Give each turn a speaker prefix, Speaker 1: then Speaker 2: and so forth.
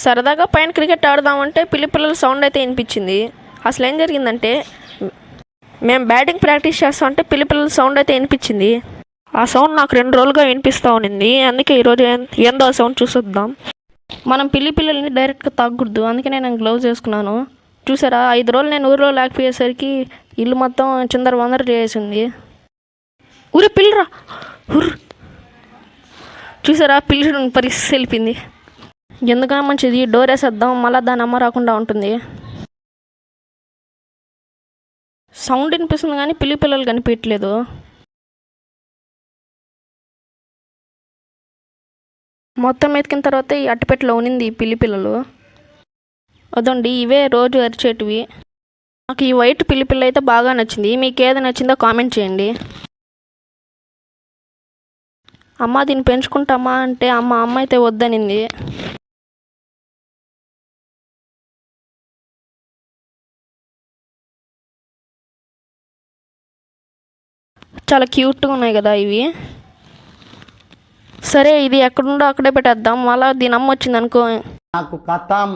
Speaker 1: సరదాగా పైన క్రికెట్ ఆడదామంటే పిల్లల సౌండ్ అయితే వినిపించింది. అసలు ఏం జరిగిందంటే మేము బ్యాటింగ్ ప్రాక్టీస్ చేస్తా ఉంటే పిల్లల సౌండ్ అయితే వినిపించింది. ఆ సౌండ్ నాకు 2 రోజులుగా వినిపిస్తూ ఉన్నింది. అందుకే ఈరోజు ఏందో ఆ సౌండ్ చూసొద్దాం. మనం పిల్లల్ని డైరెక్ట్గా తాగకూడదు, అందుకే నేను గ్లౌజ్ వేసుకున్నాను. చూసారా, 5 రోజులు నేను ఊరిలో లేకపోయేసరికి ఇల్లు మొత్తం చిందర వందర చేసింది. ఊరే పిల్లరా చూసారా, పిల్లి పరిస్థితి వెళ్ళిపోయింది. ఎందుకన్నా మంచిది డోర్ వేసేద్దాం, మళ్ళీ దాని అమ్మ రాకుండా ఉంటుంది. సౌండ్ వినిపిస్తుంది కానీ పిల్లలు కనిపించట్లేదు. మొత్తం ఎతికిన తర్వాత ఈ అట్టపెట్టలో ఉనింది పిల్లలు. అదండి, ఇవే రోజు అరిచేటివి. నాకు ఈ వైట్ పిల్ల అయితే బాగా నచ్చింది. మీకు ఏది నచ్చిందో కామెంట్ చేయండి. అమ్మ దీన్ని పెంచుకుంటామా అంటే అమ్మ అయితే వద్దనింది. చాలా క్యూట్గా ఉన్నాయి కదా ఇవి. సరే, ఇది ఎక్కడుండో అక్కడే పెట్టేద్దాం. మళ్ళీ దీని అమ్మ వచ్చింది అనుకో,
Speaker 2: నాకు కథం.